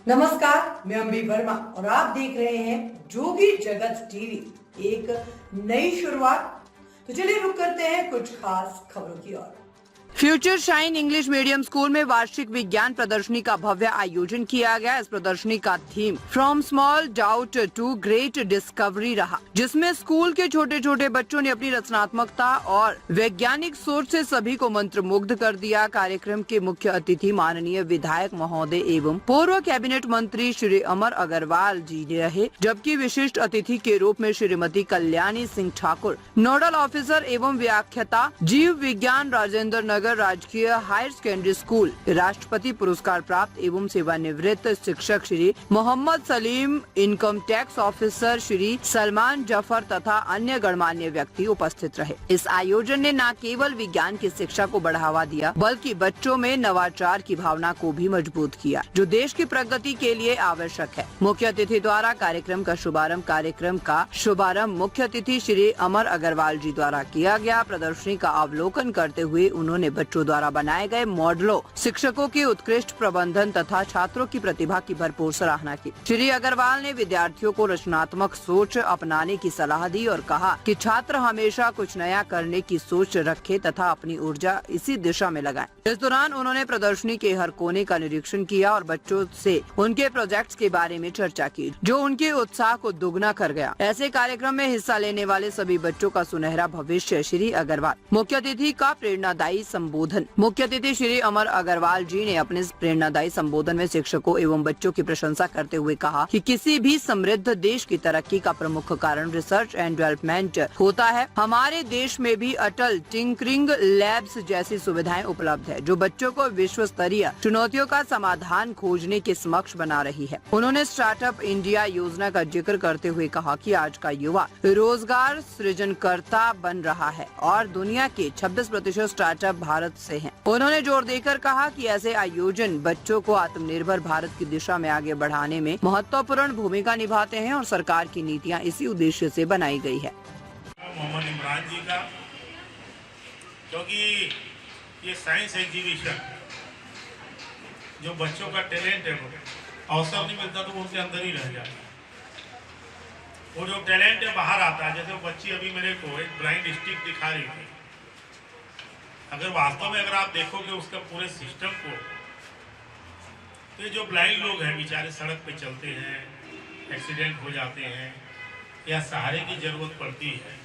नमस्कार, मैं अम्बी वर्मा और आप देख रहे हैं जोगी जगत टीवी। एक नई शुरुआत। तो चलिए रुक करते हैं कुछ खास खबरों की ओर। Future shine English medium school में वार्षिक विज्ञान प्रदर्शनी का भव्य आयोजन किया गया। इस प्रदर्शनी का theme from small doubt to great discovery रहा, जिसमें स्कूल के छोटे छोटे बच्चों ने अपनी रचनात्मकता और वैज्ञानिक सोच से सभी को मंत्रमुग्ध कर दिया। कार्यक्रम के मुख्य अतिथि माननीय विधायक महोदय एवं पूर्व कैबिनेट मंत्री श्री अमर अग्रवाल जी रहे, जबकि विशिष्ट अतिथि के रूप में श्रीमती कल्याणी सिंह ठाकुर, नोडल ऑफिसर एवं व्याख्याता, जीव विज्ञान, राजेंद्र नगर राजकीय हायर सेकेंडरी स्कूल, राष्ट्रपति पुरस्कार प्राप्त एवं सेवानिवृत्त शिक्षक Shri Mohammad Salim, income tax officer Shri Salman Zafar तथा अन्य गणमान्य व्यक्ति उपस्थित रहे। इस आयोजन ने न केवल विज्ञान की शिक्षा को बढ़ावा दिया, बल्कि बच्चों में नवाचार की भावना को भी मजबूत किया, जो देश की प्रगति के लिए आवश्यक है। मुख्य अतिथि द्वारा कार्यक्रम का शुभारंभ मुख्य अतिथि श्री अमर अग्रवाल जी द्वारा किया गया। प्रदर्शनी का अवलोकन करते हुए उन्होंने बच्चों द्वारा बनाए गए मॉडलों, शिक्षकों की उत्कृष्ट प्रबंधन तथा छात्रों की प्रतिभा की भरपूर सराहना की। श्री अग्रवाल ने विद्यार्थियों को रचनात्मक सोच अपनाने की सलाह दी और कहा कि छात्र हमेशा कुछ नया करने की सोच रखें तथा अपनी ऊर्जा इसी दिशा में लगाएं। इस दौरान उन्होंने प्रदर्शनी के हर कोने का निरीक्षण किया और बच्चों से उनके प्रोजेक्ट्स के बारे में चर्चा की, जो उनके उत्साह को दुगना कर गया। ऐसे कार्यक्रम में हिस्सा लेने वाले सभी बच्चों का सुनहरा भविष्य। श्री अग्रवाल मुख्य अतिथि का प्रेरणादायी संबोधन। मुख्य अतिथि श्री अमर अग्रवाल जी ने अपने प्रेरणादायी संबोधन में शिक्षकों एवं बच्चों की प्रशंसा करते हुए कहा कि किसी भी समृद्ध देश की तरक्की का प्रमुख कारण रिसर्च एंड डेवलपमेंट होता है। हमारे देश में भी अटल टिंकरिंग लैब्स जैसी सुविधाएं उपलब्ध है, जो बच्चों को विश्व स्तरीय चुनौतियों का समाधान खोजने के समक्ष बना रही है। उन्होंने स्टार्टअप इंडिया योजना का जिक्र करते हुए कहा कि आज का युवा रोजगार सृजनकर्ता बन रहा है और दुनिया के 26% स्टार्टअप भारत से हैं। उन्होंने जोर देकर कहा कि ऐसे आयोजन बच्चों को आत्मनिर्भर भारत की दिशा में आगे बढ़ाने में महत्वपूर्ण भूमिका निभाते हैं और सरकार की नीतियां इसी उद्देश्य से बनाई गई है। मोहम्मद इमरान जी का, क्योंकि ये साइंस एग्जीबिशन जो बच्चों का टैलेंट है, वो अवसर नहीं मिलता तो वो उनके अंदर ही रह जाता है। वो जो टैलेंट है बाहर आता है। जैसे वो बच्ची अभी मेरे को एक ब्लाइंड स्टिक दिखा रही थी। अगर वास्तव में अगर आप देखोगे उसका पूरे सिस्टम को, तो ये जो ब्लाइंड लोग हैं बेचारे सड़क पे चलते हैं, एक्सीडेंट हो जाते हैं या सहारे की जरूरत पड़ती है,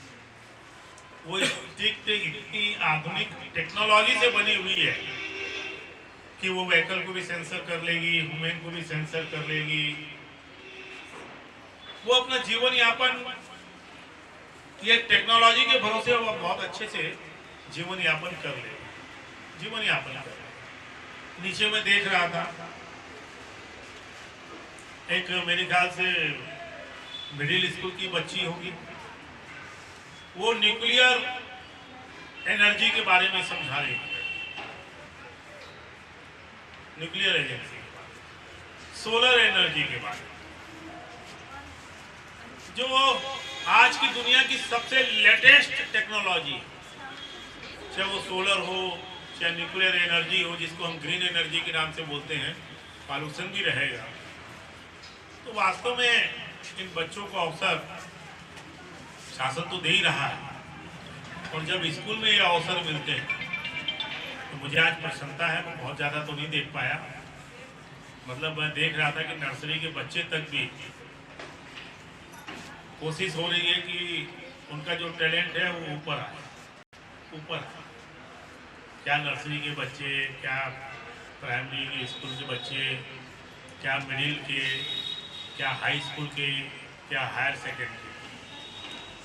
वो स्टिक इतनी आधुनिक टेक्नोलॉजी से बनी हुई है कि वो व्हीकल को भी सेंसर कर लेगी, ह्यूमन को भी सेंसर कर लेगी। वो अपना जीवन यापन ये टेक्नोलॉजी के भरोसे वो बहुत अच्छे से जीवन यापन कर ले। नीचे में देख रहा था एक मेरे ख्याल से मिडिल स्कूल की बच्ची होगी, वो न्यूक्लियर एनर्जी के बारे में समझा रही है। न्यूक्लियर एनर्जी के बारे में, सोलर एनर्जी के बारे में, जो आज की दुनिया की सबसे लेटेस्ट टेक्नोलॉजी है। चाहे वो सोलर हो, चाहे न्यूक्लियर एनर्जी हो, जिसको हम ग्रीन एनर्जी के नाम से बोलते हैं, पॉल्यूशन भी रहेगा। तो वास्तव में इन बच्चों को अवसर शासन तो दे ही रहा है, और जब स्कूल में ये अवसर मिलते हैं तो मुझे आज प्रसन्नता है। मैं बहुत ज़्यादा तो नहीं देख पाया, मतलब मैं देख रहा था कि नर्सरी के बच्चे तक भी कोशिश हो रही है कि उनका जो टैलेंट है वो ऊपर आए। क्या नर्सरी के बच्चे, क्या प्राइमरी स्कूल के बच्चे, क्या मिडिल के, क्या हाई स्कूल के, क्या हायर सेकेंडरी,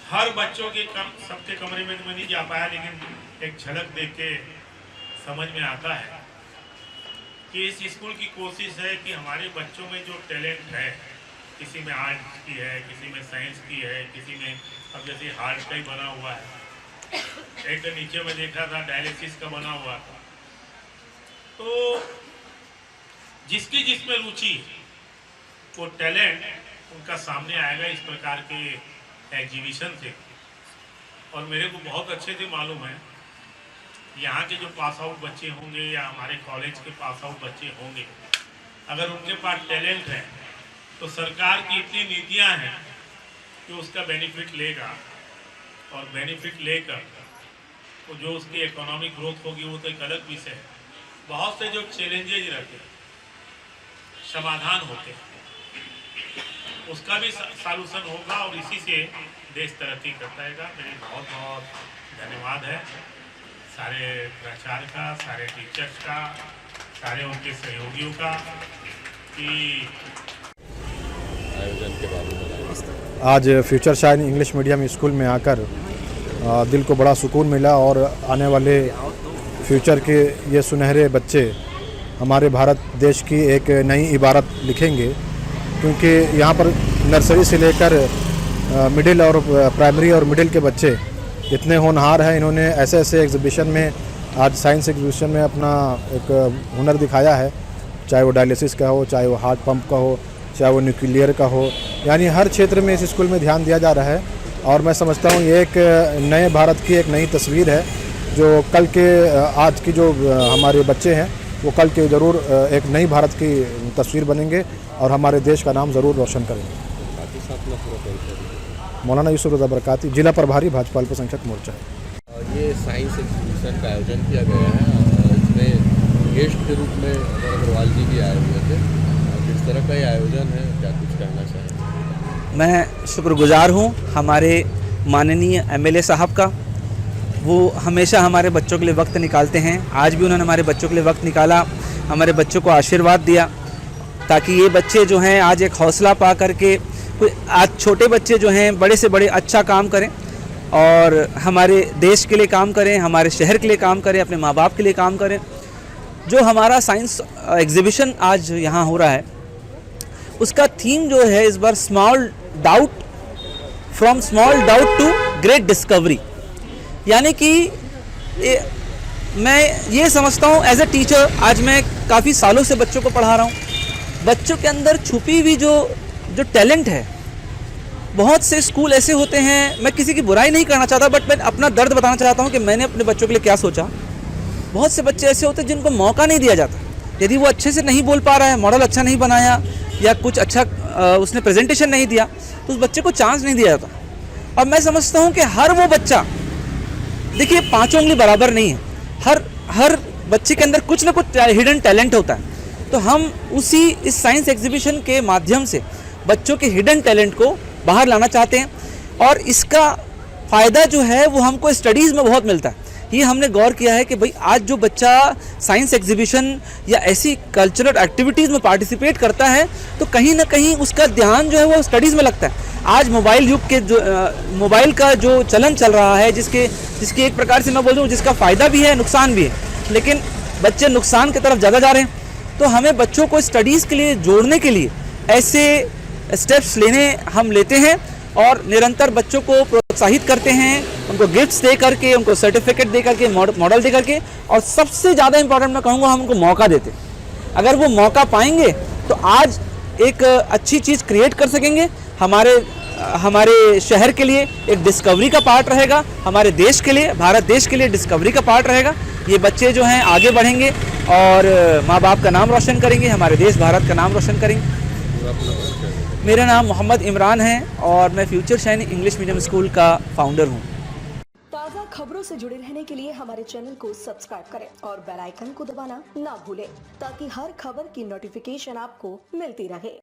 हर बच्चों के सबके कमरे में तो मैं नहीं जा पाया, लेकिन एक झलक देख के समझ में आता है कि इस स्कूल की कोशिश है कि हमारे बच्चों में जो टैलेंट है, किसी में आर्ट की है, किसी में साइंस की है, किसी में अब जैसे हार्ट का ही बना हुआ है, एक नीचे में देखा था डायलिसिस का बना हुआ था। तो जिसकी जिसमें रुचि, वो टैलेंट उनका सामने आएगा इस प्रकार के एग्जीबिशन से। और मेरे को बहुत अच्छे से मालूम है यहाँ के जो पास आउट बच्चे होंगे या हमारे कॉलेज के पास आउट बच्चे होंगे, अगर उनके पास टैलेंट है तो सरकार की इतनी नीतियां हैं कि उसका बेनिफिट लेगा, और बेनिफिट लेकर तो जो उसकी इकोनॉमिक ग्रोथ होगी वो तो एक अलग विषय है। बहुत से जो चैलेंजेज रहते हैं, समाधान होते हैं, उसका भी सॉल्यूशन होगा और इसी से देश तरक्की करता है। मेरी बहुत बहुत धन्यवाद है सारे प्राचार्य का, सारे टीचर्स का, सारे उनके सहयोगियों का कि आयोजन के बारे में आज future shine English medium school में आकर दिल को बड़ा सुकून मिला और आने वाले फ्यूचर के ये सुनहरे बच्चे हमारे भारत देश की एक नई इबारत लिखेंगे, क्योंकि यहाँ पर नर्सरी से लेकर मिडिल और प्राइमरी और मिडिल के बच्चे इतने होनहार हैं। इन्होंने ऐसे ऐसे एग्जीबिशन में, आज साइंस एग्जीबिशन में अपना एक हुनर दिखाया है, चाहे वो डायलिसिस का हो, चाहे वो हार्ट पंप का हो, चाहे वो न्यूक्लियर का हो, यानी हर क्षेत्र में इस स्कूल में ध्यान दिया जा रहा है। और मैं समझता हूँ ये एक नए भारत की एक नई तस्वीर है, जो कल के आज की जो हमारे बच्चे हैं वो कल के ज़रूर एक नई भारत की तस्वीर बनेंगे और हमारे देश का नाम ज़रूर रोशन करेंगे। मौलाना यूसुफ रज़ा बरकाती, जिला प्रभारी भाजपा अल्पसंख्यक मोर्चा। ये साइंस एग्जीबिशन का आयोजन किया गया है, इसमें गेस्ट के रूप में अमर अग्रवाल जी भी आए हुए थे। किस तरह का ये आयोजन है, क्या कुछ कहना चाहेंगे? मैं शुक्रगुजार हूँ हमारे माननीय एमएलए साहब का। वो हमेशा हमारे बच्चों के लिए वक्त निकालते हैं। आज भी उन्होंने हमारे बच्चों के लिए वक्त निकाला, हमारे बच्चों को आशीर्वाद दिया, ताकि ये बच्चे जो हैं आज एक हौसला पा करके, आज छोटे बच्चे जो हैं बड़े से बड़े अच्छा काम करें और हमारे देश के लिए काम करें, हमारे शहर के लिए काम करें, अपने माँ बाप के लिए काम करें। जो हमारा साइंस एग्जीबिशन आज यहाँ हो रहा है, उसका थीम जो है इस बार small doubt, from small doubt to great discovery. यानी कि मैं ये समझता हूँ एज ए टीचर, आज मैं काफ़ी सालों से बच्चों को पढ़ा रहा हूँ। बच्चों के अंदर छुपी हुई जो टैलेंट है, बहुत से स्कूल ऐसे होते हैं, मैं किसी की बुराई नहीं करना चाहता, बट मैं अपना दर्द बताना चाहता हूँ कि मैंने अपने बच्चों के लिए क्या सोचा। बहुत से बच्चे ऐसे होते हैं जिनको मौका नहीं दिया जाता। यदि वो अच्छे से नहीं बोल पा रहा है, मॉडल अच्छा नहीं बनाया या कुछ अच्छा उसने प्रेजेंटेशन नहीं दिया, तो उस बच्चे को चांस नहीं दिया जाता। और मैं समझता हूँ कि हर वो बच्चा, देखिए पांचों उंगली बराबर नहीं है, हर बच्चे के अंदर कुछ ना कुछ हिडन टैलेंट होता है। तो हम इस साइंस एग्जीबिशन के माध्यम से बच्चों के हिडन टैलेंट को बाहर लाना चाहते हैं, और इसका फ़ायदा जो है वो हमको स्टडीज़ में बहुत मिलता है। ये हमने गौर किया है कि भाई आज जो बच्चा साइंस एग्जीबिशन या ऐसी कल्चरल एक्टिविटीज़ में पार्टिसिपेट करता है, तो कहीं ना कहीं उसका ध्यान जो है वो स्टडीज़ में लगता है। आज मोबाइल युग के जो मोबाइल का जो चलन चल रहा है, जिसके एक प्रकार से मैं बोल दूँ जिसका फ़ायदा भी है नुकसान भी है, लेकिन बच्चे नुकसान की तरफ ज़्यादा जा रहे हैं। तो हमें बच्चों को स्टडीज़ के लिए जोड़ने के लिए ऐसे स्टेप्स हम लेते हैं और निरंतर बच्चों को प्रोत्साहित करते हैं, उनको गिफ्ट्स दे करके, उनको सर्टिफिकेट दे करके, मॉडल दे करके, और सबसे ज़्यादा इंपॉर्टेंट मैं कहूँगा हम उनको मौका देते हैं। अगर वो मौका पाएंगे तो आज एक अच्छी चीज़ क्रिएट कर सकेंगे। हमारे शहर के लिए एक डिस्कवरी का पार्ट रहेगा, हमारे देश के लिए, भारत देश के लिए डिस्कवरी का पार्ट रहेगा। ये बच्चे जो हैं आगे बढ़ेंगे और माँ बाप का नाम रोशन करेंगे, हमारे देश भारत का नाम रोशन करेंगे। मेरा नाम मोहम्मद इमरान है और मैं future shine English medium school का फाउंडर हूँ। ताज़ा खबरों से जुड़े रहने के लिए हमारे चैनल को सब्सक्राइब करें और बेल आइकन को दबाना ना भूलें, ताकि हर खबर की नोटिफिकेशन आपको मिलती रहे।